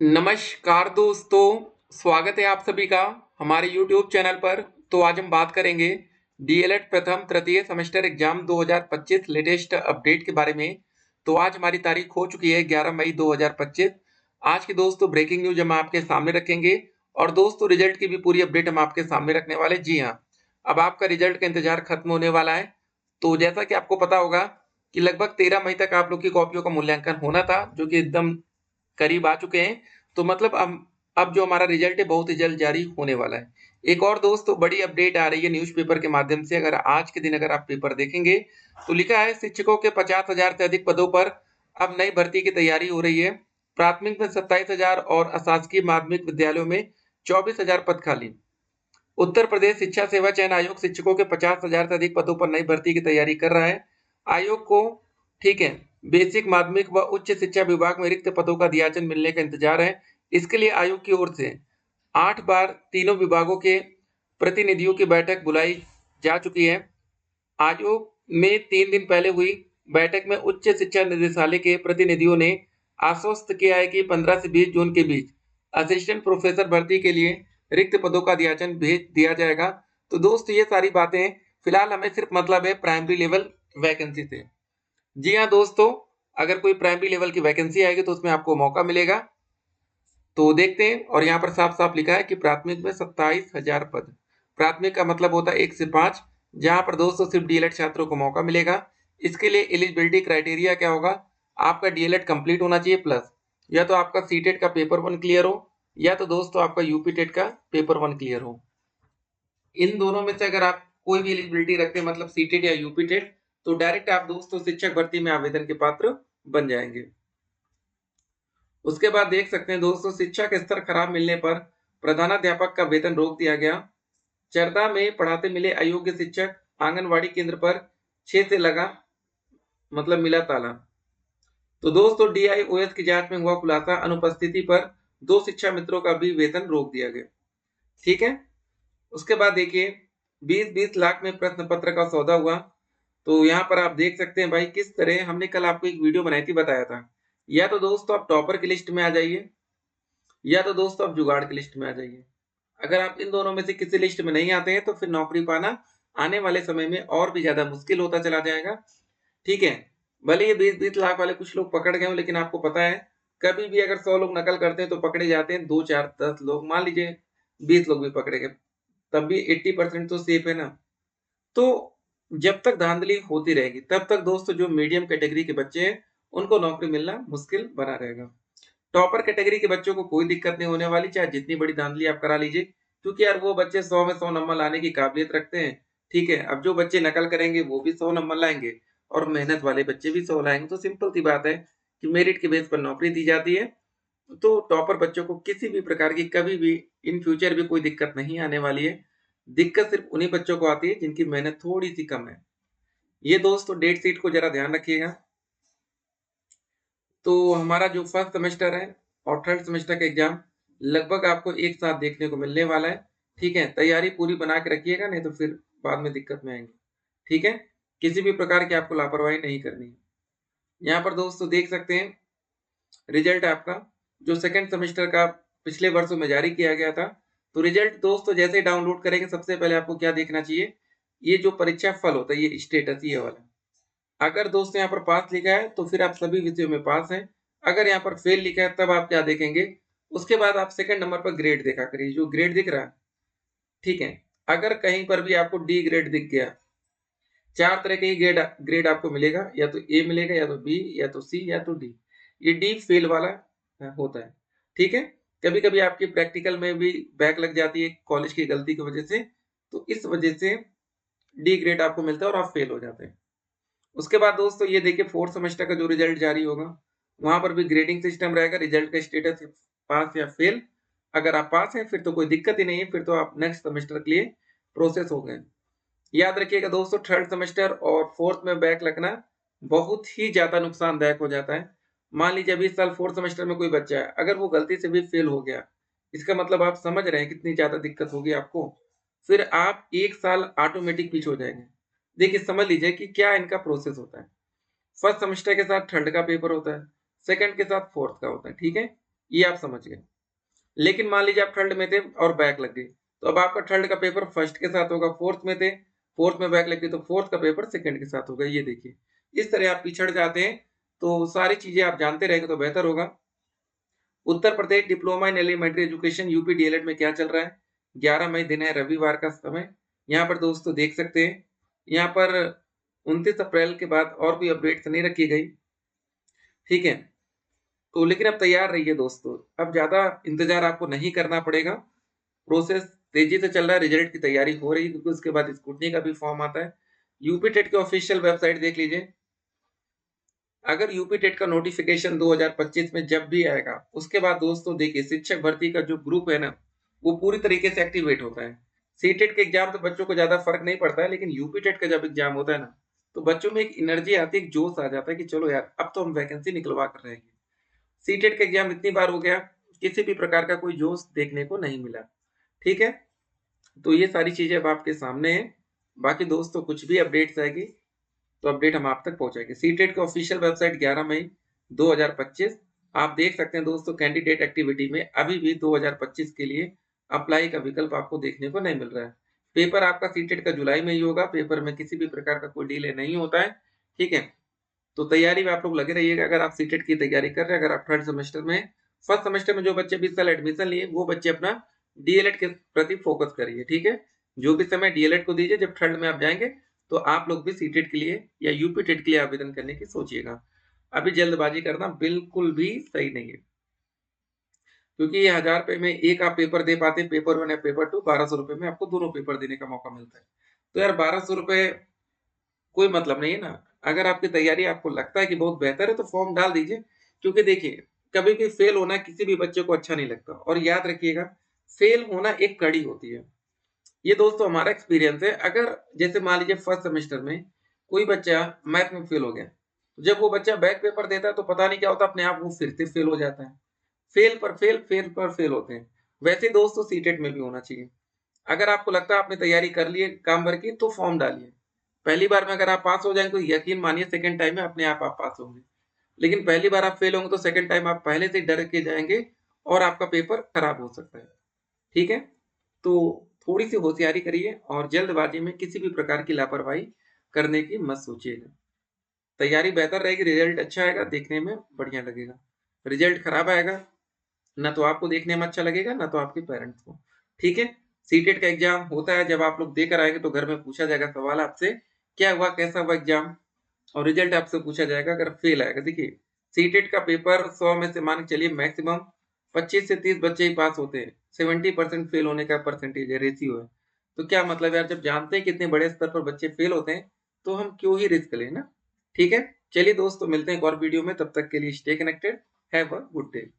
नमस्कार दोस्तों, स्वागत है आप सभी का हमारे YouTube चैनल पर। तो आज हम बात करेंगे डीएलएड प्रथम तृतीय सेमेस्टर एग्जाम 2025 लेटेस्ट अपडेट के बारे में। तो आज हमारी तारीख हो चुकी है 11 मई 2025। आज की दोस्तों ब्रेकिंग न्यूज हम आपके सामने रखेंगे और दोस्तों रिजल्ट की भी पूरी अपडेट हम आपके सामने रखने वाले। जी हाँ, अब आपका रिजल्ट का इंतजार खत्म होने वाला है। तो जैसा कि आपको पता होगा कि लगभग 13 मई तक आप लोग की कॉपियों का मूल्यांकन होना था, जो कि एकदम करीब आ चुके हैं। तो मतलब अब जो हमारा रिजल्ट है बहुत ही जल्द जारी होने वाला है। एक और दोस्तों बड़ी अपडेट आ रही है न्यूज़पेपर के माध्यम से। अगर आज के दिन अगर आप पेपर देखेंगे तो लिखा है शिक्षकों के 50,000 से अधिक पदों पर अब नई भर्ती की तैयारी हो रही है। प्राथमिक में 27,000 और अशासकीय माध्यमिक विद्यालयों में 24,000 पद खाली। उत्तर प्रदेश शिक्षा सेवा चयन आयोग शिक्षकों के 50,000 से अधिक पदों पर नई भर्ती की तैयारी कर रहा है। आयोग को ठीक है बेसिक माध्यमिक व उच्च शिक्षा विभाग में रिक्त पदों का दियाचन मिलने का इंतजार है। इसके लिए आयोग की ओर से 8 बार तीनों विभागों के प्रतिनिधियों की बैठक बुलाई जा चुकी है। आयोग में 3 दिन पहले हुई बैठक में उच्च शिक्षा निदेशालय के प्रतिनिधियों ने आश्वस्त किया है कि 15 से 20 जून के बीच असिस्टेंट प्रोफेसर भर्ती के लिए रिक्त पदों का दियाचन भेज दिया जाएगा। तो दोस्त ये सारी बातें फिलहाल हमें सिर्फ मतलब है प्राइमरी लेवल वैकेंसी से। जी हाँ दोस्तों, अगर कोई प्राइमरी लेवल की वैकेंसी आएगी तो उसमें आपको मौका मिलेगा। तो देखते हैं, और यहाँ पर साफ साफ लिखा है कि प्राथमिक में 27,000 पद। प्राथमिक का मतलब होता है 1 से 5, जहां पर दोस्तों सिर्फ डीएलएड छात्रों को मौका मिलेगा। इसके लिए एलिजिबिलिटी क्राइटेरिया क्या होगा? आपका डीएलएड कंप्लीट होना चाहिए, प्लस या तो आपका सीटेट का पेपर 1 क्लियर हो, या तो दोस्तों आपका यूपी टेट का पेपर 1 क्लियर हो। इन दोनों में से अगर आप कोई भी एलिजिबिलिटी रखते हैं, मतलब सीटेट या यूपी टेट, तो डायरेक्ट आप दोस्तों शिक्षक भर्ती में आवेदन के पात्र बन जाएंगे। उसके बाद देख सकते हैं दोस्तों, शिक्षा का स्तर खराब मिलने पर प्रधानाध्यापक का वेतन रोक दिया गया। चरदा में पढ़ाते मिले अयोग्य शिक्षक, आंगनवाड़ी केंद्र पर 6 से लगा मतलब मिला ताला। तो दोस्तों डीआईओएस की जांच में हुआ खुलासा, अनुपस्थिति पर 2 शिक्षा मित्रों का भी वेतन रोक दिया गया। ठीक है, उसके बाद देखिए 20-20 लाख में प्रश्न पत्र का सौदा हुआ। तो यहाँ पर आप देख सकते हैं भाई किस तरह हमने कल आपको एक वीडियो बनाई थी, बताया था। या तो दोस्तों आप टॉपर की लिस्ट में आ जाइए, या तो दोस्तों आप जुगाड़ की लिस्ट में आ जाइए। अगर आप इन दोनों में से किसी लिस्ट में नहीं आते हैं तो फिर नौकरी पाना आने वाले समय में और भी ज्यादा मुश्किल होता चला जाएगा। ठीक है, भले ये 20-20 लाख वाले कुछ लोग पकड़ गए हो, लेकिन आपको पता है कभी भी अगर 100 लोग नकल करते हैं तो पकड़े जाते हैं 2 4 10 लोग, मान लीजिए 20 लोग भी पकड़े गए, तब भी 80% तो सेफ है ना। तो जब तक धांधली होती रहेगी तब तक दोस्तों जो मीडियम कैटेगरी के बच्चे हैं उनको नौकरी मिलना मुश्किल बना रहेगा। टॉपर कैटेगरी के बच्चों को कोई दिक्कत नहीं होने वाली, चाहे जितनी बड़ी धांधली आप करा लीजिए, क्योंकि यार वो बच्चे 100 में 100 नंबर लाने की काबिलियत रखते हैं। ठीक है, अब जो बच्चे नकल करेंगे वो भी 100 नंबर लाएंगे और मेहनत वाले बच्चे भी 100 लाएंगे। तो सिंपल सी बात है कि मेरिट के बेस पर नौकरी दी जाती है। तो टॉपर बच्चों को किसी भी प्रकार की कभी भी इन फ्यूचर भी कोई दिक्कत नहीं आने वाली है। दिक्कत सिर्फ उन्हीं बच्चों को आती है जिनकी मेहनत थोड़ी सी कम है। ये दोस्तों डेट शीट को जरा ध्यान रखिएगा। तो हमारा जो फर्स्ट सेमेस्टर है और थर्ड सेमेस्टर का एग्जाम लगभग आपको एक साथ देखने को मिलने वाला है। ठीक है, तैयारी पूरी बना के रखिएगा, नहीं तो फिर बाद में दिक्कत में आएंगे। ठीक है, किसी भी प्रकार की आपको लापरवाही नहीं करनी है। यहाँ पर दोस्तों देख सकते हैं रिजल्ट आपका जो सेकंड सेमेस्टर का पिछले वर्षों में जारी किया गया था। तो रिजल्ट दोस्तों जैसे ही डाउनलोड करेंगे सबसे पहले आपको क्या देखना चाहिए, ये जो परीक्षा फल होता है, ये स्टेटस ये वाला। अगर दोस्तों यहाँ पर पास लिखा है तो फिर आप सभी विषयों में पास हैं। अगर यहाँ पर फेल लिखा है तब आप क्या देखेंगे, उसके बाद आप सेकंड नंबर पर ग्रेड देखा करिए, जो ग्रेड दिख रहा है। ठीक है, अगर कहीं पर भी आपको डी ग्रेड दिख गया, 4 तरह के ही ग्रेड ग्रेड आपको मिलेगा, या तो ए मिलेगा, या तो बी, या तो सी, या तो डी। ये डी फेल वाला होता है। ठीक है, कभी कभी आपकी प्रैक्टिकल में भी बैक लग जाती है कॉलेज की गलती की वजह से, तो इस वजह से डी ग्रेड आपको मिलता है और आप फेल हो जाते हैं। उसके बाद दोस्तों ये देखिए फोर्थ सेमेस्टर का जो रिजल्ट जारी होगा वहां पर भी ग्रेडिंग सिस्टम रहेगा, रिजल्ट का स्टेटस पास या फेल। अगर आप पास हैं फिर तो कोई दिक्कत ही नहीं है, फिर तो आप नेक्स्ट सेमेस्टर के लिए प्रोसेस हो गए। याद रखिएगा दोस्तों, थर्ड सेमेस्टर और फोर्थ में बैक लगना बहुत ही ज्यादा नुकसानदायक हो जाता है। मान लीजिए अभी इस साल फोर्थ सेमेस्टर में कोई बच्चा है, अगर वो गलती से भी फेल हो गया, इसका मतलब आप समझ रहे हैं कितनी ज्यादा दिक्कत होगी आपको। फिर आप एक साल ऑटोमेटिक पीछे हो जाएंगे। देखिए समझ लीजिए कि क्या इनका प्रोसेस होता है। फर्स्ट सेमेस्टर के साथ थर्ड का पेपर होता है, सेकंड के साथ फोर्थ का होता है। ठीक है, ये आप समझ गए। लेकिन मान लीजिए आप थर्ड में थे और बैक लग गई, तो अब आपका थर्ड का पेपर फर्स्ट के साथ होगा, फोर्थ में थे, फोर्थ में बैक लग गई तो फोर्थ का पेपर सेकंड के साथ होगा। ये देखिए, इस तरह आप पिछड़ जाते हैं, तो सारी चीजें आप जानते रहेंगे तो बेहतर होगा। Uttar Pradesh diploma in elementary education UP DElEd में क्या चल रहा है। 11 मई दिन है, रविवार का समय। यहाँ पर दोस्तों देख सकते हैं, यहाँ पर 29 अप्रैल के बाद और कोई अपडेट नहीं रखी गई, ठीक है। तो लेकिन अब तैयार रहिए दोस्तों, अब ज्यादा इंतजार आपको नहीं करना पड़ेगा। प्रोसेस तेजी से चल रहा है, रिजल्ट की तैयारी हो रही है, क्योंकि उसके बाद स्क्रूटनी का भी फॉर्म आता है। यूपी टेट की ऑफिशियल वेबसाइट देख लीजिए। अगर यूपी टेट का नोटिफिकेशन 2025 में जब भी आएगा, उसके बाद दोस्तों देखिए, शिक्षक भर्ती का जो ग्रुप है ना, वो पूरी तरीके से एक्टिवेट होता है। सी टेट के एग्जाम तो बच्चों को ज्यादा फर्क नहीं पड़ता है, लेकिन यूपी टेट का जब एग्जाम होता है ना, तो बच्चों में एक एनर्जी आती है, एक जोश आ जाता है कि चलो यार, अब तो हम वैकेंसी निकलवा कर रहेंगे। सी टेट का एग्जाम इतनी बार हो गया, किसी भी प्रकार का कोई जोश देखने को नहीं मिला, ठीक है। तो ये सारी चीजें अब आपके सामने है। बाकी दोस्तों कुछ भी अपडेट्स आएगी तो अपडेट हम आप तक पहुंचाएंगे। सीटेट की ऑफिशियल वेबसाइट 11 मई 2025, आप देख सकते हैं दोस्तों, कैंडिडेट एक्टिविटी में अभी भी 2025 के लिए अप्लाई का विकल्प आपको देखने को नहीं मिल रहा है। पेपर आपका सीटेट का जुलाई में ही होगा, पेपर में किसी भी प्रकार का कोई डिले नहीं होता है, ठीक है। तो तैयारी में आप लोग लगे रहिएगा। अगर आप सीटेट की तैयारी कर रहे हैं, अगर आप थर्ड सेमेस्टर में, फर्स्ट सेमेस्टर में जो बच्चे 20 साल एडमिशन लिए, वो बच्चे अपना डीएलएड के प्रति फोकस करिए, ठीक है। जो भी समय डीएलएड को दीजिए, जब थर्ड में आप जाएंगे तो आप लोग भी सीटेट के लिए या यूपी टेट के लिए आवेदन करने की सोचिएगा। अभी जल्दबाजी करना बिल्कुल भी सही नहीं है, क्योंकि ये 1000 रुपए में एक आप पेपर दे पाते हैं, पेपर 1 या पेपर 2, 1200 रुपए में आपको दोनों पेपर देने का मौका मिलता है। तो यार 1200 रुपए कोई मतलब नहीं है ना। अगर आपकी तैयारी आपको लगता है कि बहुत बेहतर है तो फॉर्म डाल दीजिए, क्योंकि देखिए, कभी भी फेल होना किसी भी बच्चे को अच्छा नहीं लगता, और याद रखिएगा, फेल होना एक कड़ी होती है। ये दोस्तों हमारा एक्सपीरियंस है। अगर जैसे मान लीजिए फर्स्ट सेमेस्टर में कोई बच्चा मैथ में फेल हो गया, तो जब वो बच्चा बैक पेपर देता है तो पता नहीं क्या होता, अपने आप वो फिर से फेल हो जाता है। फेल पर फेल होते हैं। वैसे दोस्तों सीटेट में भी होना चाहिए। अगर आपको लगता है आपने तैयारी कर ली है काम भर की, तो फॉर्म डालिए। पहली बार में अगर आप पास हो जाएंगे तो यकीन मानिए सेकंड टाइम में अपने आप पास होंगे। लेकिन पहली बार आप फेल होंगे तो सेकंड टाइम आप पहले से डर के जाएंगे और आपका पेपर खराब हो सकता है, ठीक है। तो थोड़ी सी होशियारी करिए और जल्दबाजी में किसी भी प्रकार की लापरवाही करने की मत सोचिएगा। तैयारी बेहतर रहेगी, रिजल्ट अच्छा आएगा, देखने में बढ़िया लगेगा। रिजल्ट खराब आएगा, ना तो आपको देखने में अच्छा लगेगा, ना तो आपके पेरेंट्स को, ठीक है। सीटेट का एग्जाम होता है, जब आप लोग देकर आएंगे तो घर में पूछा जाएगा सवाल आपसे, क्या हुआ, कैसा हुआ एग्जाम, और रिजल्ट आपसे पूछा जाएगा। अगर फेल आएगा, देखिए, सीटेट का पेपर 100 में से मान के चलिए मैक्सिमम 25 से 30 बच्चे ही पास होते हैं। 70% फेल होने का परसेंटेज है, रेशियो है। तो क्या मतलब यार, जब जानते हैं कितने बड़े स्तर पर बच्चे फेल होते हैं, तो हम क्यों ही रिस्क लें ना, ठीक है। चलिए दोस्तों, मिलते हैं एक और वीडियो में, तब तक के लिए stay connected, have a good day.